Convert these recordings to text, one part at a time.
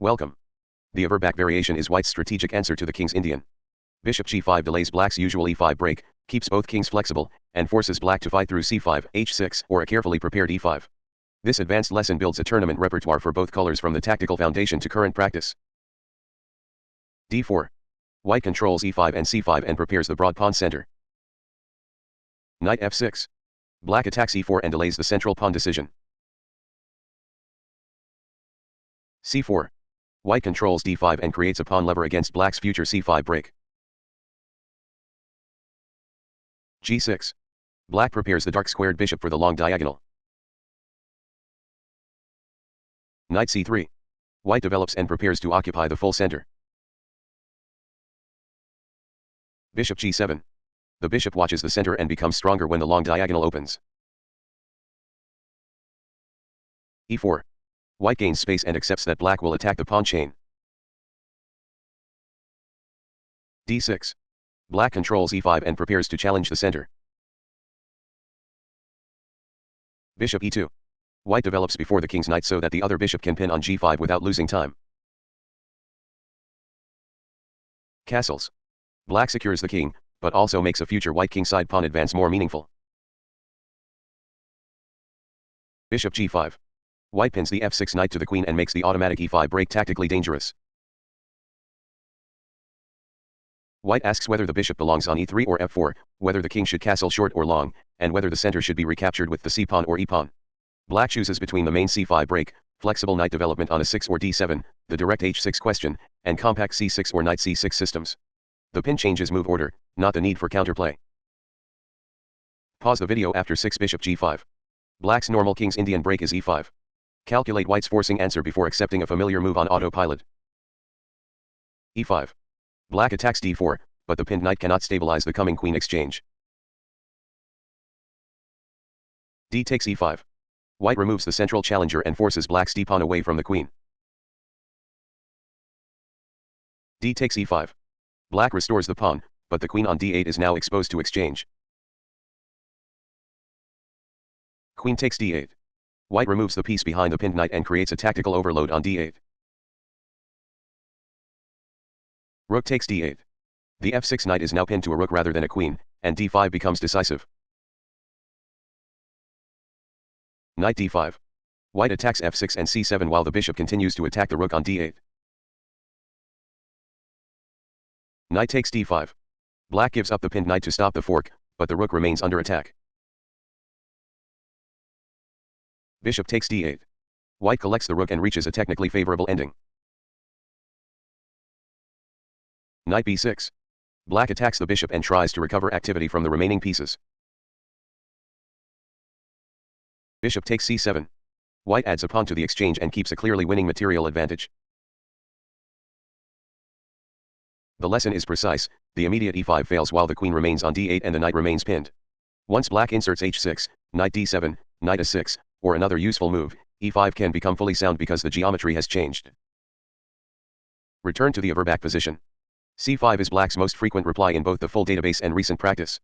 Welcome. The Averbakh variation is white's strategic answer to the king's Indian. Bishop g5 delays black's usual e5 break, keeps both kings flexible, and forces black to fight through c5, h6, or a carefully prepared e5. This advanced lesson builds a tournament repertoire for both colors from the tactical foundation to current practice. d4. White controls e5 and c5 and prepares the broad pawn center. Knight f6. Black attacks e4 and delays the central pawn decision. c4. White controls d5 and creates a pawn lever against black's future c5 break. g6. Black prepares the dark squared bishop for the long diagonal. Knight c3. White develops and prepares to occupy the full center. Bishop g7. The bishop watches the center and becomes stronger when the long diagonal opens. e4. White gains space and accepts that black will attack the pawn chain. d6. Black controls e5 and prepares to challenge the center. Bishop e2. White develops before the king's knight so that the other bishop can pin on g5 without losing time. Castles. Black secures the king, but also makes a future white kingside pawn advance more meaningful. Bishop g5. White pins the f6 knight to the queen and makes the automatic e5 break tactically dangerous. White asks whether the bishop belongs on e3 or f4, whether the king should castle short or long, and whether the center should be recaptured with the c-pawn or e-pawn. Black chooses between the main c5 break, flexible knight development on a6 or d7, the direct h6 question, and compact c6 or knight c6 systems. The pin changes move order, not the need for counterplay. Pause the video after 6 bishop g5. Black's normal king's Indian break is e5. Calculate white's forcing answer before accepting a familiar move on autopilot. e5. Black attacks d4, but the pinned knight cannot stabilize the coming queen exchange. d takes e5. White removes the central challenger and forces black's d-pawn away from the queen. d takes e5. Black restores the pawn, but the queen on d8 is now exposed to exchange. Queen takes d8. White removes the piece behind the pinned knight and creates a tactical overload on d8. Rook takes d8. The f6 knight is now pinned to a rook rather than a queen, and d5 becomes decisive. Knight d5. White attacks f6 and c7 while the bishop continues to attack the rook on d8. Knight takes d5. Black gives up the pinned knight to stop the fork, but the rook remains under attack. Bishop takes d8. White collects the rook and reaches a technically favorable ending. Knight b6. Black attacks the bishop and tries to recover activity from the remaining pieces. Bishop takes c7. White adds a pawn to the exchange and keeps a clearly winning material advantage. The lesson is precise, the immediate e5 fails while the queen remains on d8 and the knight remains pinned. Once black inserts h6, knight d7, knight a6, or another useful move, e5 can become fully sound because the geometry has changed. Return to the Averbakh position. c5 is black's most frequent reply in both the full database and recent practice.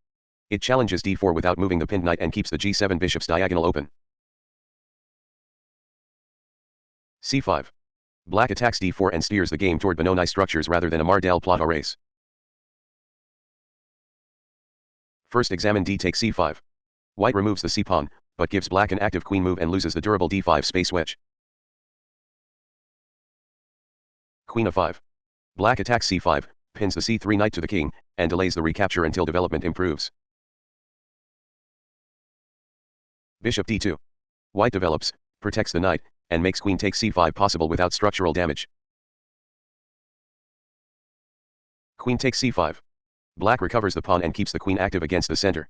It challenges d4 without moving the pinned knight and keeps the g7 bishop's diagonal open. c5. Black attacks d4 and steers the game toward Benoni structures rather than a Mardal plot race. First examine d takes c5. White removes the c-pawn, but gives black an active queen move and loses the durable d5 space wedge. Queen a5. Black attacks c5, pins the c3 knight to the king, and delays the recapture until development improves. Bishop d2. White develops, protects the knight, and makes queen take c5 possible without structural damage. Queen takes c5. Black recovers the pawn and keeps the queen active against the center.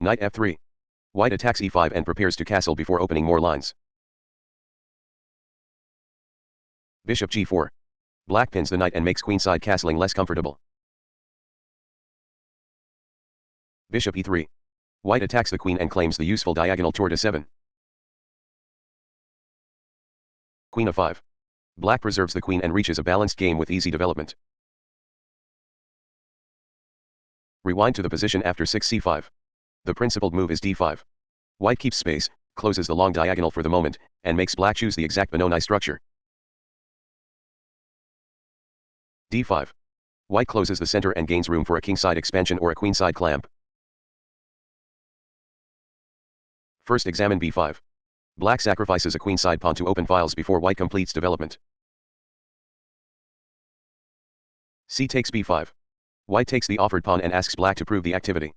Knight f3. White attacks e5 and prepares to castle before opening more lines. Bishop g4. Black pins the knight and makes queenside castling less comfortable. Bishop e3. White attacks the queen and claims the useful diagonal toward a7. Queen a5. Black preserves the queen and reaches a balanced game with easy development. Rewind to the position after 6 c5. The principled move is d5. White keeps space, closes the long diagonal for the moment, and makes black choose the exact Benoni structure. d5. White closes the center and gains room for a kingside expansion or a queenside clamp. First examine b5. Black sacrifices a queenside pawn to open files before white completes development. C takes b5. White takes the offered pawn and asks black to prove the activity.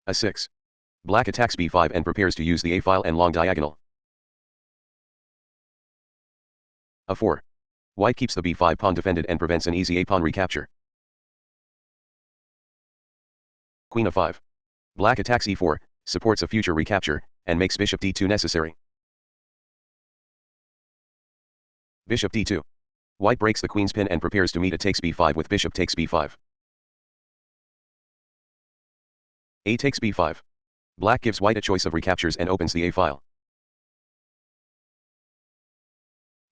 a6. Black attacks b5 and prepares to use the a file and long diagonal. a4. White keeps the b5 pawn defended and prevents an easy a pawn recapture. Queen a5. Black attacks e4, supports a future recapture, and makes bishop d2 necessary. Bishop d2. White breaks the queen's pin and prepares to meet a takes b5 with bishop takes b5. A takes b5. Black gives white a choice of recaptures and opens the a file.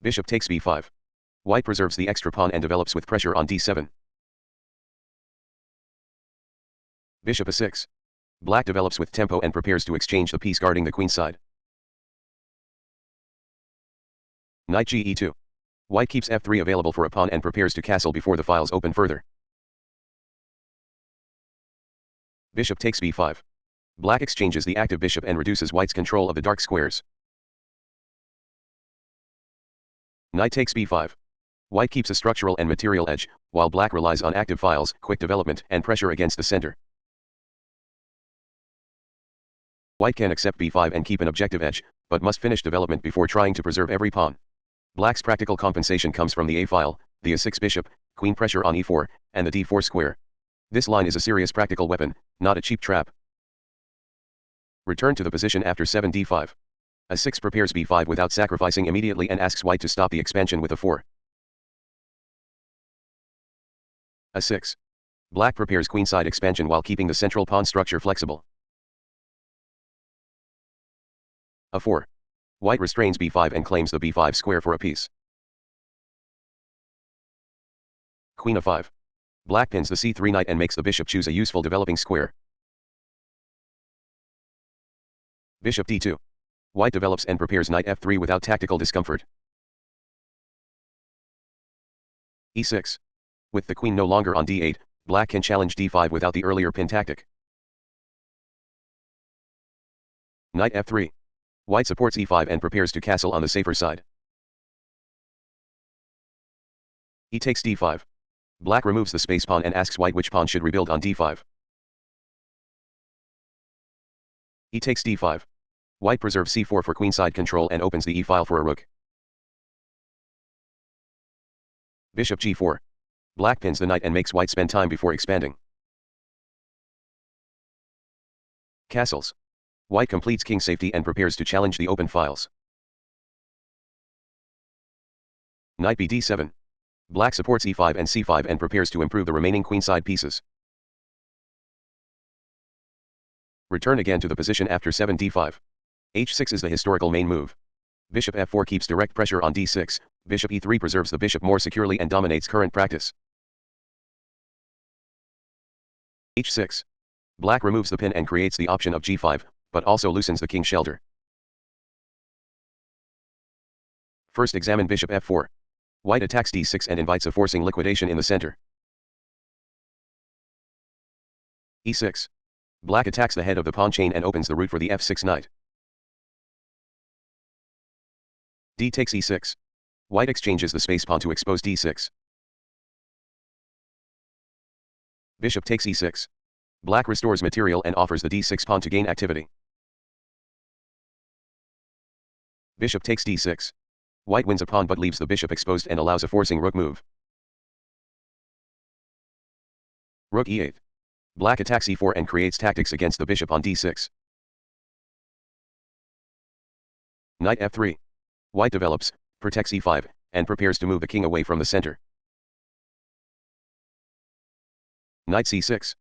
Bishop takes b5. White preserves the extra pawn and develops with pressure on d7. Bishop a6. Black develops with tempo and prepares to exchange the piece guarding the queen side. Knight ge2. White keeps f3 available for a pawn and prepares to castle before the files open further. Bishop takes b5. Black exchanges the active bishop and reduces white's control of the dark squares. Knight takes b5. White keeps a structural and material edge, while black relies on active files, quick development, and pressure against the center. White can accept b5 and keep an objective edge, but must finish development before trying to preserve every pawn. Black's practical compensation comes from the a file, the a6 bishop, queen pressure on e4, and the d4 square. This line is a serious practical weapon, not a cheap trap. Return to the position after 7 d5. a6 prepares b5 without sacrificing immediately and asks white to stop the expansion with a4. a6. Black prepares queenside expansion while keeping the central pawn structure flexible. a4. White restrains b5 and claims the b5 square for a piece. Queen a5. Black pins the c3 knight and makes the bishop choose a useful developing square. Bishop d2. White develops and prepares knight f3 without tactical discomfort. e6. With the queen no longer on d8, black can challenge d5 without the earlier pin tactic. Knight f3. White supports e5 and prepares to castle on the safer side. E takes d5. Black removes the space pawn and asks white which pawn should rebuild on d5. E takes d5. White preserves c4 for queenside control and opens the e file for a rook. Bishop g4. Black pins the knight and makes white spend time before expanding. Castles. White completes king safety and prepares to challenge the open files. Knight bd7. Black supports e5 and c5 and prepares to improve the remaining queenside pieces. Return again to the position after 7 d5. h6 is the historical main move. Bishop f4 keeps direct pressure on d6, bishop e3 preserves the bishop more securely and dominates current practice. h6. Black removes the pin and creates the option of g5, but also loosens the king shelter. First examine bishop f4. White attacks d6 and invites a forcing liquidation in the center. e6. Black attacks the head of the pawn chain and opens the route for the f6 knight. D takes e6. White exchanges the space pawn to expose d6. Bishop takes e6. Black restores material and offers the d6 pawn to gain activity. Bishop takes d6. White wins a pawn but leaves the bishop exposed and allows a forcing rook move. Rook e8. Black attacks e4 and creates tactics against the bishop on d6. Knight f3. White develops, protects e5, and prepares to move the king away from the center. Knight c6.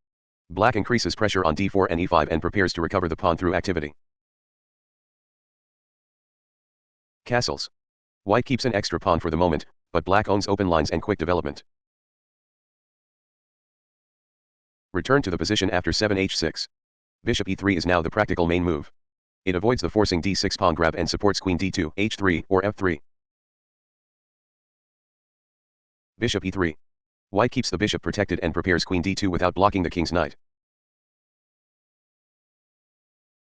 Black increases pressure on d4 and e5 and prepares to recover the pawn through activity. Castles. White keeps an extra pawn for the moment, but black owns open lines and quick development. Return to the position after 7 h6. Bishop e3 is now the practical main move. It avoids the forcing d6 pawn grab and supports queen d2, h3, or f3. Bishop e3. White keeps the bishop protected and prepares queen d2 without blocking the king's knight.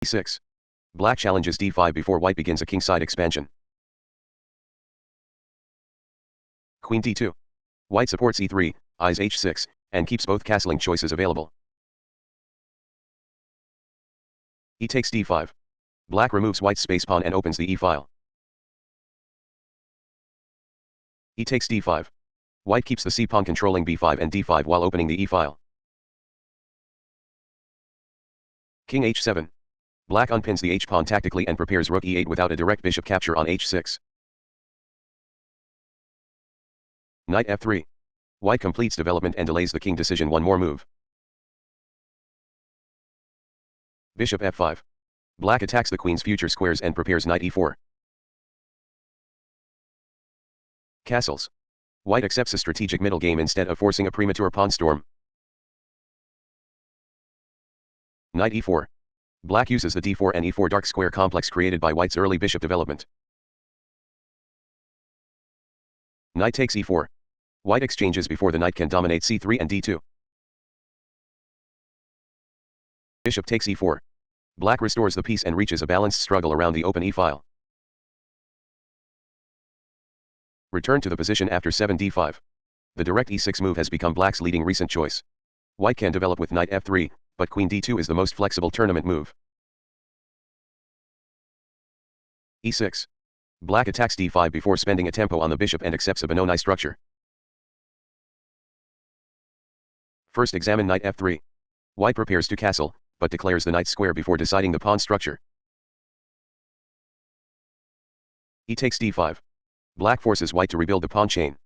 e6. Black challenges d5 before white begins a kingside expansion. Queen d2. White supports e3, eyes h6, and keeps both castling choices available. E takes d5. Black removes white's space pawn and opens the e-file. E takes d5. White keeps the c-pawn controlling b5 and d5 while opening the e-file. King h7. Black unpins the h-pawn tactically and prepares rook e8 without a direct bishop capture on h6. Knight f3. White completes development and delays the king decision one more move. Bishop f5. Black attacks the queen's future squares and prepares knight e4. Castles. White accepts a strategic middle game instead of forcing a premature pawn storm. Knight e4. Black uses the d4 and e4 dark square complex created by white's early bishop development. Knight takes e4. White exchanges before the knight can dominate c3 and d2. Bishop takes e4. Black restores the peace and reaches a balanced struggle around the open e-file. Return to the position after 7 d5. The direct e6 move has become black's leading recent choice. White can develop with knight f3, but queen d2 is the most flexible tournament move. e6. Black attacks d5 before spending a tempo on the bishop and accepts a Benoni structure. First examine knight f3. White prepares to castle, but declares the knight square before deciding the pawn structure. E takes d5. Black forces white to rebuild the pawn chain.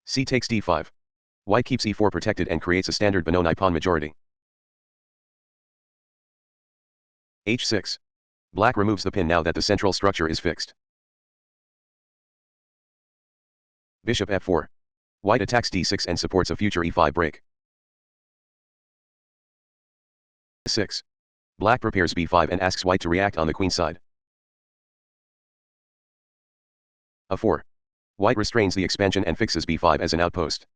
C takes d5. White keeps e4 protected and creates a standard Benoni pawn majority. h6. Black removes the pin now that the central structure is fixed. Bishop f4. White attacks d6 and supports a future e5 break. 6. Black prepares b5 and asks white to react on the queen side. a4. White restrains the expansion and fixes b5 as an outpost.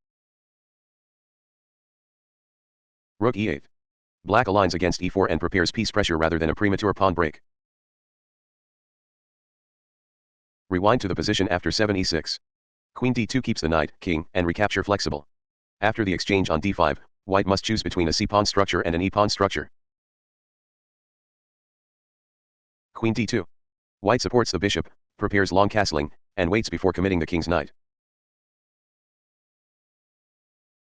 Rook e8. Black aligns against e4 and prepares piece pressure rather than a premature pawn break. Rewind to the position after 7 e6. Queen d2 keeps the knight, king, and recapture flexible. After the exchange on d5, white must choose between a c-pawn structure and an e-pawn structure. Queen d2. White supports the bishop, prepares long castling, and waits before committing the king's knight.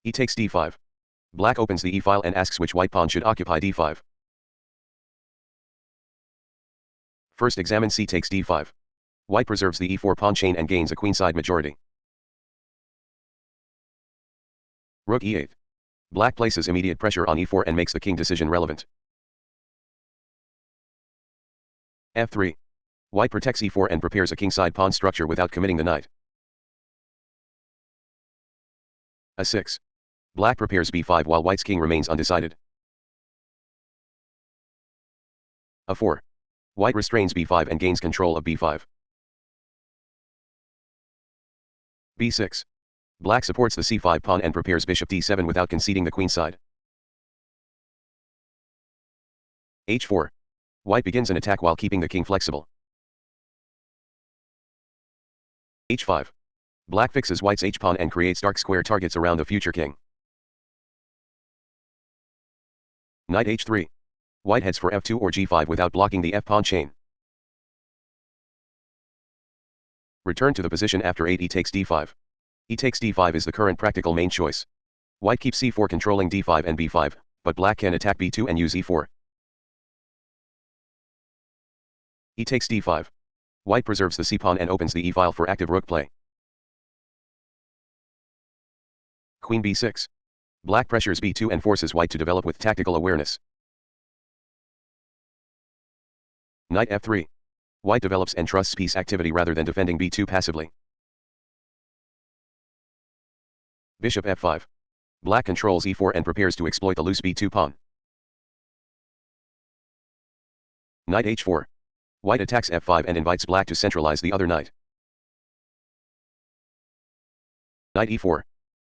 E takes d5. Black opens the e-file and asks which white pawn should occupy d5. First examine c takes d5. White preserves the e4 pawn chain and gains a queenside majority. Rook e8. Black places immediate pressure on e4 and makes the king decision relevant. f3. White protects e4 and prepares a kingside pawn structure without committing the knight. a6. Black prepares b5 while white's king remains undecided. a4. White restrains b5 and gains control of b5. b6. Black supports the c5 pawn and prepares bishop d7 without conceding the queenside. h4. White begins an attack while keeping the king flexible. h5. Black fixes white's h-pawn and creates dark square targets around the future king. Knight h3. White heads for f2 or g5 without blocking the f-pawn chain. Return to the position after 8 e takes d5. E takes d5 is the current practical main choice. White keeps c4 controlling d5 and b5, but black can attack b2 and use e4. E takes d5. White preserves the c-pawn and opens the e-file for active rook play. Queen b6. Black pressures b2 and forces white to develop with tactical awareness. Knight f3. White develops and trusts piece activity rather than defending b2 passively. Bishop f5. Black controls e4 and prepares to exploit the loose b2 pawn. Knight h4. White attacks f5 and invites black to centralize the other knight. Knight e4.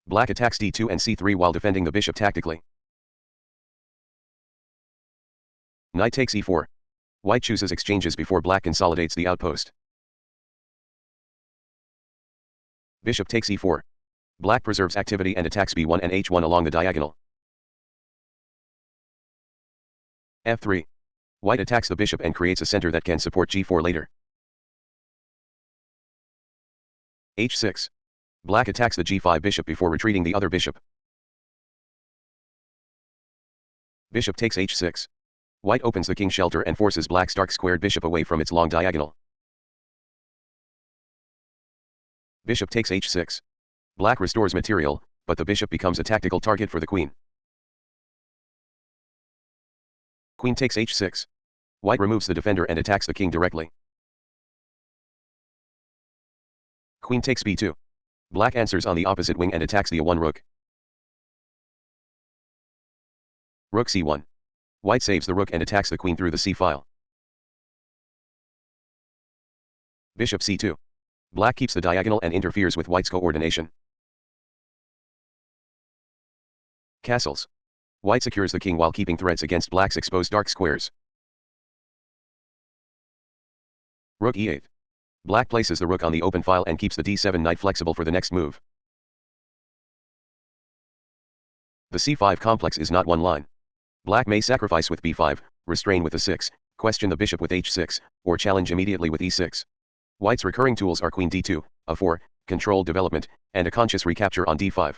Black attacks d2 and c3 while defending the bishop tactically. Knight takes e4. White chooses exchanges before black consolidates the outpost. Bishop takes e4. Black preserves activity and attacks b1 and h1 along the diagonal. f3. White attacks the bishop and creates a center that can support g4 later. h6. Black attacks the g5 bishop before retreating the other bishop. Bishop takes h6. White opens the king shelter and forces black's dark-squared bishop away from its long diagonal. Bishop takes h6. Black restores material, but the bishop becomes a tactical target for the queen. Queen takes h6. White removes the defender and attacks the king directly. Queen takes b2. Black answers on the opposite wing and attacks the a1 rook. Rook c1. White saves the rook and attacks the queen through the c-file. Bishop c2. Black keeps the diagonal and interferes with white's coordination. Castles. White secures the king while keeping threats against black's exposed dark squares. Rook e8. Black places the rook on the open file and keeps the d7 knight flexible for the next move. The c5 complex is not one line. Black may sacrifice with b5, restrain with a6, question the bishop with h6, or challenge immediately with e6. White's recurring tools are queen d2, a4, controlled development, and a conscious recapture on d5.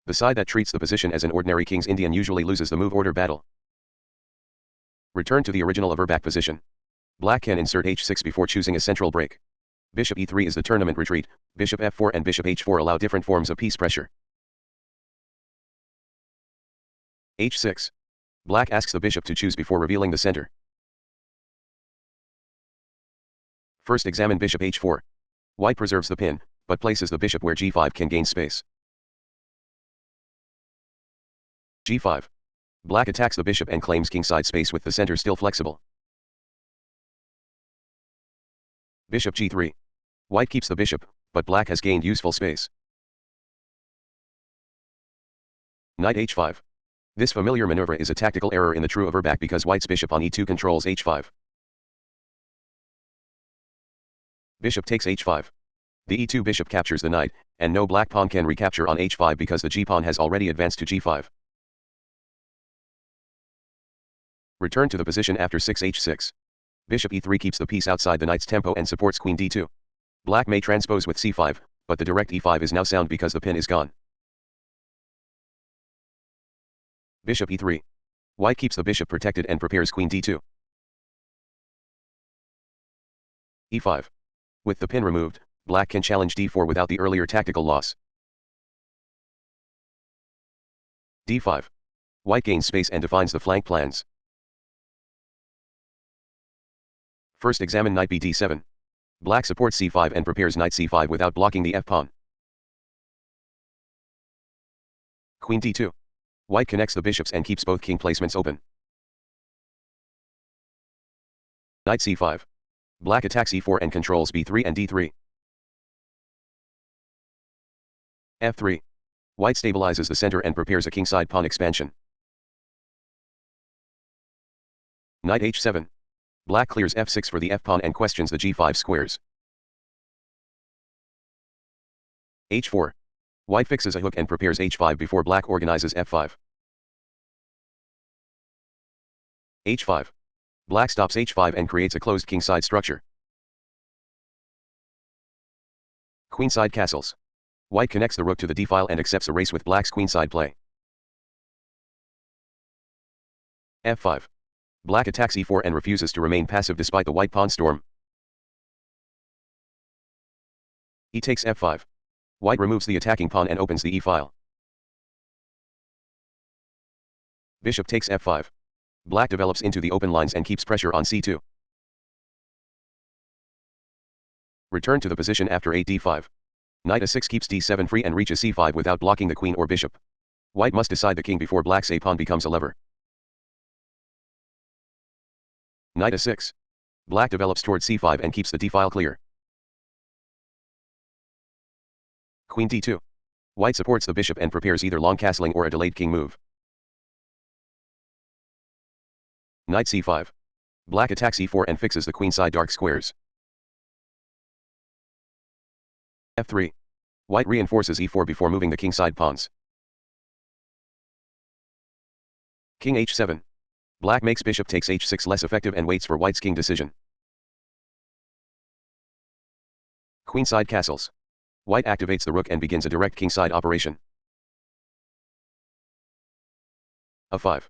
The side that treats the position as an ordinary King's Indian usually loses the move order battle. Return to the original Averbakh position. Black can insert h6 before choosing a central break. Bishop e3 is the tournament retreat, bishop f4 and bishop h4 allow different forms of piece pressure. h6. Black asks the bishop to choose before revealing the center. First examine bishop h4. White preserves the pin, but places the bishop where g5 can gain space. g5. Black attacks the bishop and claims kingside space with the center still flexible. Bishop g3. White keeps the bishop, but black has gained useful space. Knight h5. This familiar maneuver is a tactical error in the true Averbakh because white's bishop on e2 controls h5. Bishop takes h5. The e2 bishop captures the knight, and no black pawn can recapture on h5 because the g-pawn has already advanced to g5. Return to the position after 6h6. Bishop e3 keeps the piece outside the knight's tempo and supports queen d2. Black may transpose with c5, but the direct e5 is now sound because the pin is gone. Bishop e3. White keeps the bishop protected and prepares queen d2. e5. With the pin removed, black can challenge d4 without the earlier tactical loss. d5. White gains space and defines the flank plans. First examine knight b d7. Black supports c5 and prepares knight c5 without blocking the f-pawn. Queen d2. White connects the bishops and keeps both king placements open. Knight c5. Black attacks e4 and controls b3 and d3. f3. White stabilizes the center and prepares a kingside pawn expansion. Knight h7. Black clears f6 for the f-pawn and questions the g5 squares. h4. White fixes a hook and prepares h5 before black organizes f5. h5. Black stops h5 and creates a closed kingside structure. Queenside castles. White connects the rook to the d-file and accepts a race with black's queenside play. f5. Black attacks e4 and refuses to remain passive despite the white pawn storm. E takes f5. White removes the attacking pawn and opens the e-file. Bishop takes f5. Black develops into the open lines and keeps pressure on c2. Return to the position after 8 d5. Knight a6 keeps d7 free and reaches c5 without blocking the queen or bishop. White must decide the king before black's a pawn becomes a lever. Knight a6. Black develops toward c5 and keeps the d-file clear. Queen d2. White supports the bishop and prepares either long castling or a delayed king move. Knight c5. Black attacks e4 and fixes the queenside dark squares. f3. White reinforces e4 before moving the kingside pawns. King h7. Black makes bishop takes h6 less effective and waits for white's king decision. Queenside castles. White activates the rook and begins a direct kingside operation. a5.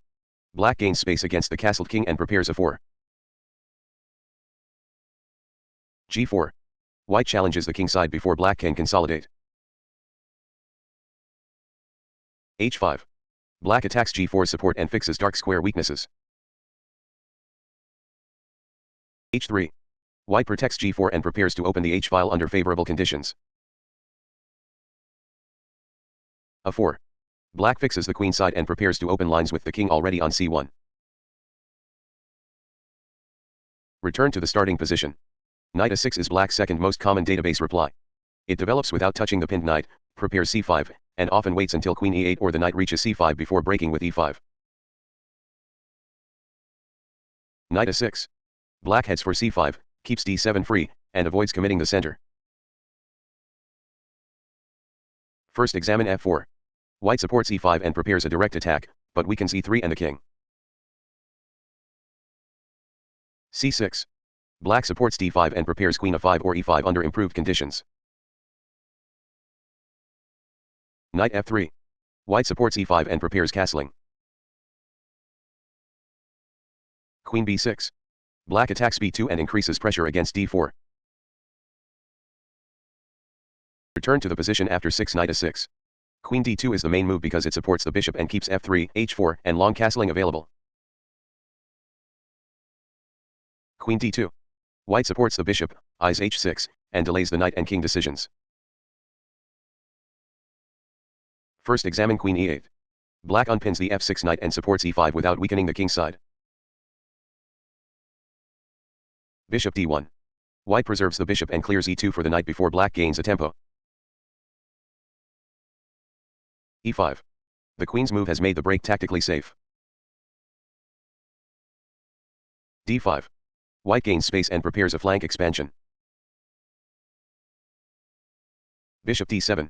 Black gains space against the castled king and prepares a4. g4. White challenges the kingside before black can consolidate. h5. Black attacks g4's support and fixes dark square weaknesses. h3. White protects g4 and prepares to open the h-file under favorable conditions. a4. Black fixes the queenside and prepares to open lines with the king already on c1. Return to the starting position. Knight a6 is black's second most common database reply. It develops without touching the pinned knight, prepares c5, and often waits until queen e8 or the knight reaches c5 before breaking with e5. Knight a6. Black heads for c5, keeps d7 free, and avoids committing the center. First examine f4. White supports e5 and prepares a direct attack, but weakens e3 and the king. c6. Black supports d5 and prepares queen a5 or e5 under improved conditions. Knight f3. White supports e5 and prepares castling. Queen b6. Black attacks b2 and increases pressure against d4. Return to the position after 6 knight a6. Queen d2 is the main move because it supports the bishop and keeps f3, h4, and long castling available. Queen d2. White supports the bishop, eyes h6, and delays the knight and king decisions. First examine queen e8. Black unpins the f6 knight and supports e5 without weakening the king side. Bishop d1. White preserves the bishop and clears e2 for the knight before black gains a tempo. e5. The queen's move has made the break tactically safe. d5. White gains space and prepares a flank expansion. Bishop d7.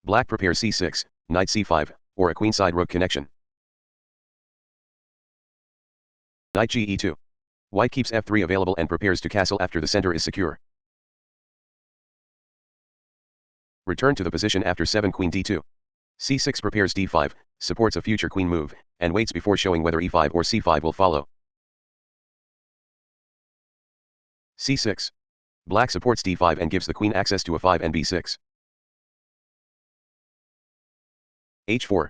Black prepares c6, knight c5, or a queenside rook connection. Knight ge2. White keeps f3 available and prepares to castle after the center is secure. Return to the position after 7 queen d2. c6 prepares d5, supports a future queen move, and waits before showing whether e5 or c5 will follow. c6. Black supports d5 and gives the queen access to a5 and b6. h4.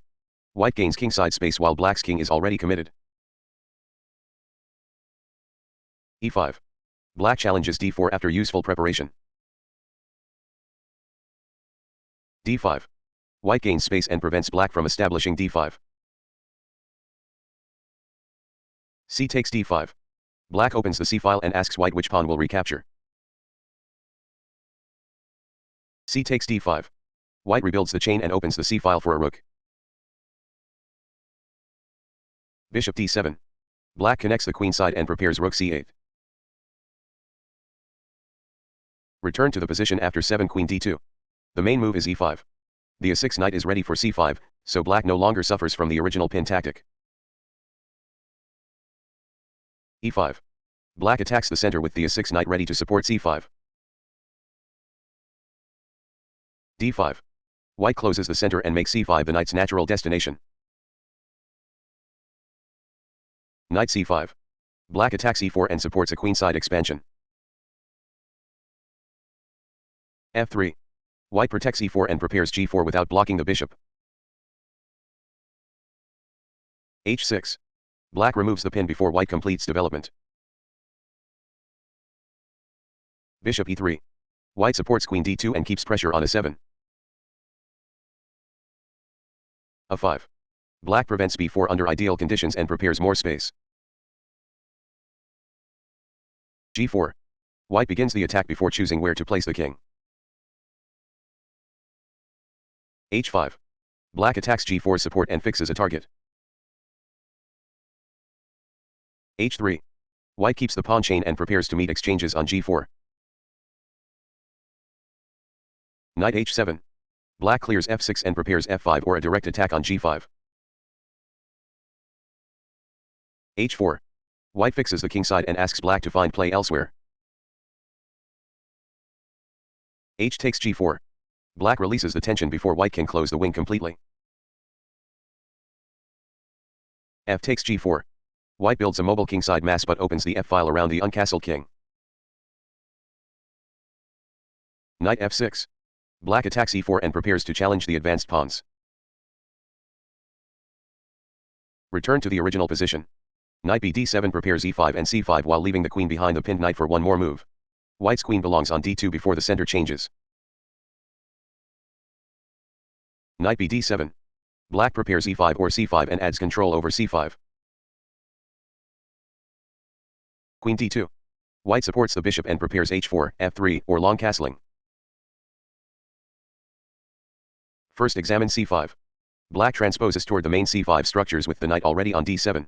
White gains kingside space while black's king is already committed. e5. Black challenges d4 after useful preparation. d5. White gains space and prevents black from establishing d5. c takes d5. Black opens the c-file and asks white which pawn will recapture. c takes d5. White rebuilds the chain and opens the c-file for a rook. Bishop d7. Black connects the queenside and prepares rook c8. Return to the position after 7 queen d2. The main move is e5. The a6 knight is ready for c5, so black no longer suffers from the original pin tactic. e5. Black attacks the center with the a6 knight ready to support c5. d5. White closes the center and makes c5 the knight's natural destination. Knight c5. Black attacks e4 and supports a queenside expansion. f3. White protects e4 and prepares g4 without blocking the bishop. h6. Black removes the pin before white completes development. Bishop e3. White supports queen d2 and keeps pressure on a7. a5. Black prevents b4 under ideal conditions and prepares more space. g4. White begins the attack before choosing where to place the king. h5. Black attacks g4 support and fixes a target. h3. White keeps the pawn chain and prepares to meet exchanges on g4. Knight h7. Black clears f6 and prepares f5 or a direct attack on g5. h4. White fixes the kingside and asks black to find play elsewhere. H takes g4. Black releases the tension before white can close the wing completely. F takes g4. White builds a mobile kingside mass but opens the f-file around the uncastled king. Knight f6. Black attacks e4 and prepares to challenge the advanced pawns. Return to the original position. Knight bd7 prepares e5 and c5 while leaving the queen behind the pinned knight for one more move. White's queen belongs on d2 before the center changes. Knight bd7. Black prepares e5 or c5 and adds control over c5. Queen d2. White supports the bishop and prepares h4, f3, or long castling. First examine c5. Black transposes toward the main c5 structures with the knight already on d7.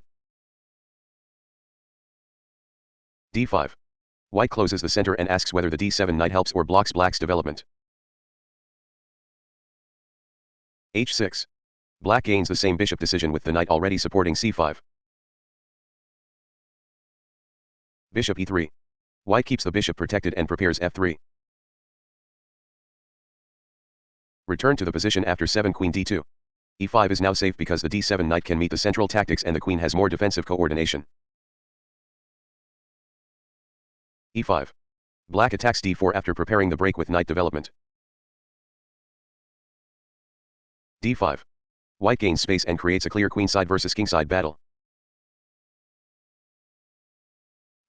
d5. White closes the center and asks whether the d7 knight helps or blocks black's development. h6. Black gains the same bishop decision with the knight already supporting c5. Bishop e3. White keeps the bishop protected and prepares f3. Return to the position after 7 queen d2. e5 is now safe because the d7 knight can meet the central tactics and the queen has more defensive coordination. e5. Black attacks d4 after preparing the break with knight development. d5. White gains space and creates a clear queenside versus kingside battle.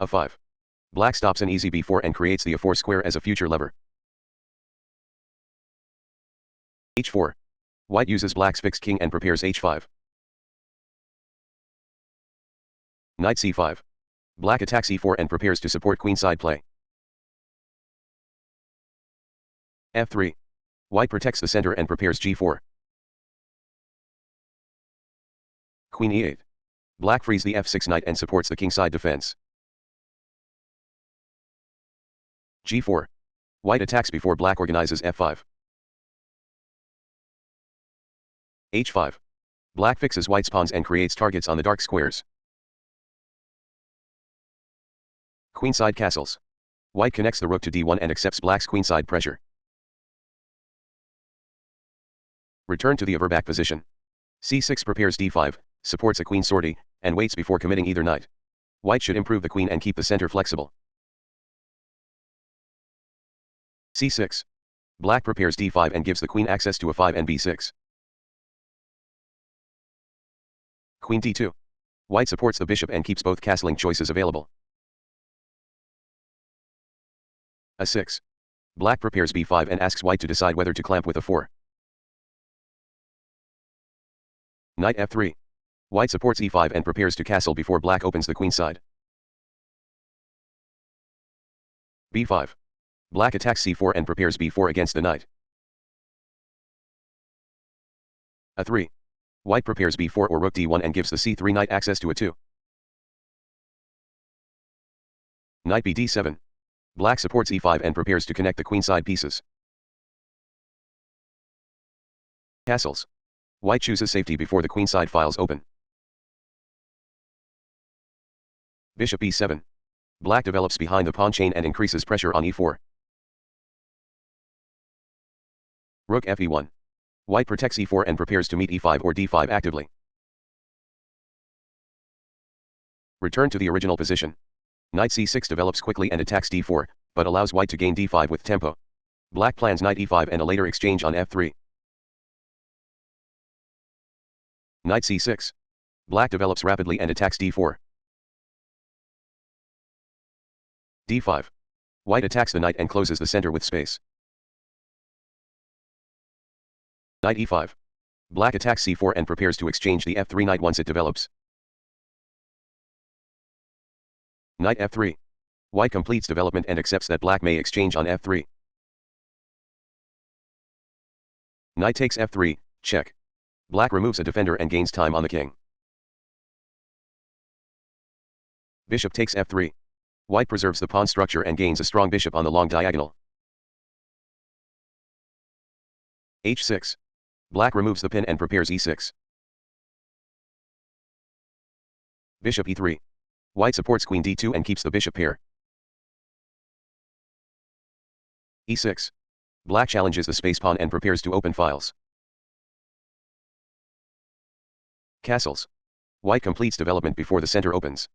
a5. Black stops an easy b4 and creates the a4 square as a future lever. h4. White uses black's fixed king and prepares h5. Knight c5. Black attacks e4 and prepares to support queenside play. f3. White protects the center and prepares g4. Queen e8. Black frees the f6 knight and supports the kingside defense. g4. White attacks before black organizes f5. h5. Black fixes white's pawns and creates targets on the dark squares. Queenside castles. White connects the rook to d1 and accepts black's queenside pressure. Return to the Averbakh position. c6 prepares d5, supports a queen sortie, and waits before committing either knight. White should improve the queen and keep the center flexible. c6. Black prepares d5 and gives the queen access to a5 and b6. Queen d2. White supports the bishop and keeps both castling choices available. a6. Black prepares b5 and asks white to decide whether to clamp with a4. Knight f3. White supports e5 and prepares to castle before black opens the queenside. b5. Black attacks c4 and prepares b4 against the knight. a3. White prepares b4 or rook d1 and gives the c3 knight access to a2. Knight bd7. Black supports e5 and prepares to connect the queenside pieces. Castles. White chooses safety before the queenside files open. Bishop e7. Black develops behind the pawn chain and increases pressure on e4. Rook fe1. White protects e4 and prepares to meet e5 or d5 actively. Return to the original position. Knight c6 develops quickly and attacks d4, but allows white to gain d5 with tempo. Black plans knight e5 and a later exchange on f3. Knight c6. Black develops rapidly and attacks d4. d5. White attacks the knight and closes the center with space. Knight e5. Black attacks c4 and prepares to exchange the f3 knight once it develops. Knight f3. White completes development and accepts that black may exchange on f3. Knight takes f3, check. Black removes a defender and gains time on the king. Bishop takes f3. White preserves the pawn structure and gains a strong bishop on the long diagonal. h6. Black removes the pin and prepares e6. Bishop e3. White supports queen d2 and keeps the bishop pair. e6. Black challenges the space pawn and prepares to open files. Castles. White completes development before the center opens.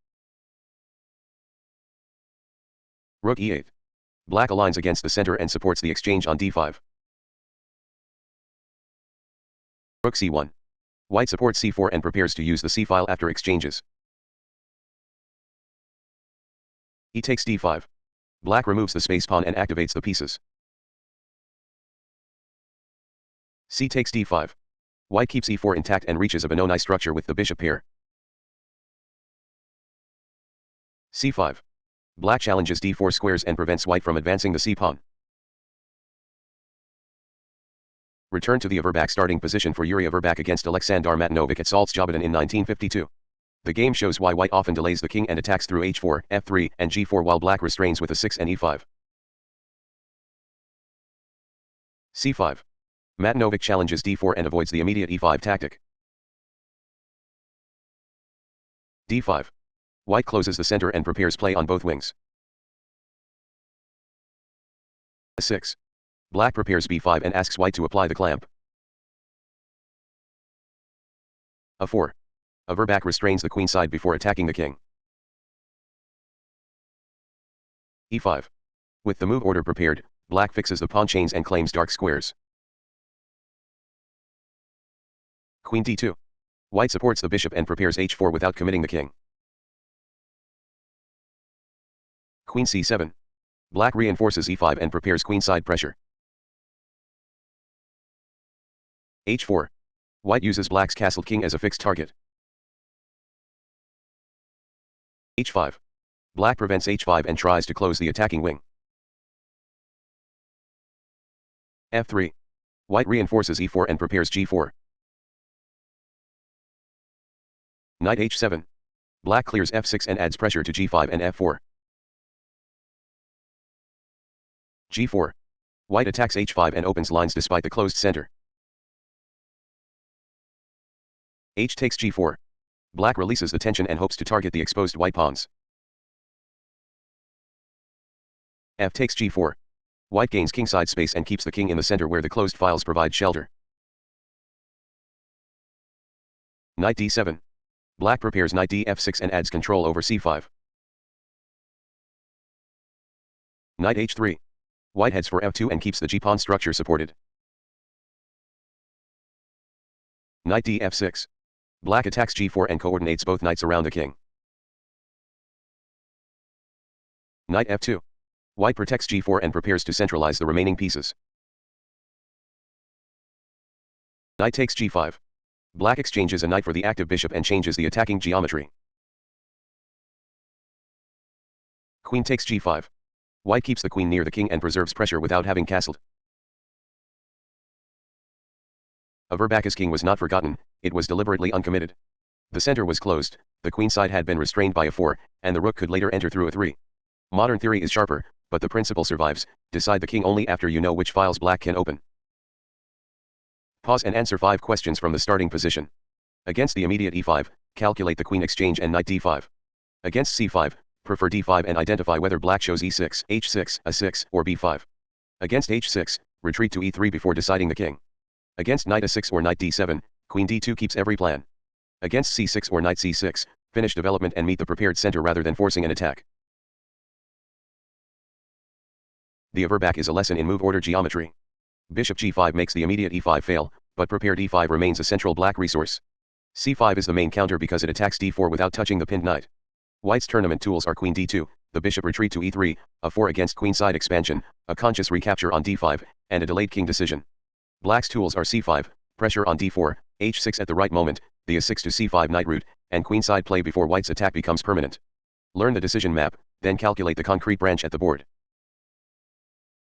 Rook e8. Black aligns against the center and supports the exchange on d5. Rook c1. White supports c4 and prepares to use the c-file after exchanges. E takes d5. Black removes the space pawn and activates the pieces. C takes d5. White keeps e4 intact and reaches a Benoni structure with the bishop pair. c5. Black challenges d4 squares and prevents white from advancing the c-pawn. Return to the Averbakh starting position for Yuri Averbakh against Aleksandar Matanovic at Salzgibaden in 1952. The game shows why white often delays the king and attacks through h4, f3, and g4 while black restrains with a6 and e5. c5. Matanovic challenges d4 and avoids the immediate e5 tactic. d5. White closes the center and prepares play on both wings. a6. Black prepares b5 and asks white to apply the clamp. a4. Averbakh restrains the queen side before attacking the king. e5. With the move order prepared, black fixes the pawn chains and claims dark squares. Queen d2. White supports the bishop and prepares h4 without committing the king. Queen c7. Black reinforces e5 and prepares queenside pressure. h4. White uses black's castled king as a fixed target. h5. Black prevents h5 and tries to close the attacking wing. f3. White reinforces e4 and prepares g4. Knight h7. Black clears f6 and adds pressure to g5 and f4. g4. White attacks h5 and opens lines despite the closed center. H takes g4. Black releases the tension and hopes to target the exposed white pawns. F takes g4. White gains kingside space and keeps the king in the center where the closed files provide shelter. Knight d7. Black prepares knight df6 and adds control over c5. Knight h3. White heads for f2 and keeps the g-pawn structure supported. Knight df6. Black attacks g4 and coordinates both knights around the king. Knight f2. White protects g4 and prepares to centralize the remaining pieces. Knight takes g5. Black exchanges a knight for the active bishop and changes the attacking geometry. Queen takes g5. White keeps the queen near the king and preserves pressure without having castled. Averbakh's king was not forgotten, it was deliberately uncommitted. The center was closed, the queen side had been restrained by a4, and the rook could later enter through a3. Modern theory is sharper, but the principle survives. Decide the king only after you know which files black can open. Pause and answer 5 questions from the starting position. Against the immediate e5, calculate the queen exchange and knight d5. Against c5, prefer d5 and identify whether black shows e6, h6, a6, or b5. Against h6, retreat to e3 before deciding the king. Against knight a6 or knight d7, queen d2 keeps every plan. Against c6 or knight c6, finish development and meet the prepared center rather than forcing an attack. The Averbakh is a lesson in move order geometry. Bishop g5 makes the immediate e5 fail, but prepared e5 remains a central black resource. c5 is the main counter because it attacks d4 without touching the pinned knight. White's tournament tools are queen d2, the bishop retreat to e3, a4 against queenside expansion, a conscious recapture on d5, and a delayed king decision. Black's tools are c5, pressure on d4, h6 at the right moment, the a6 to c5 knight route, and queenside play before white's attack becomes permanent. Learn the decision map, then calculate the concrete branch at the board.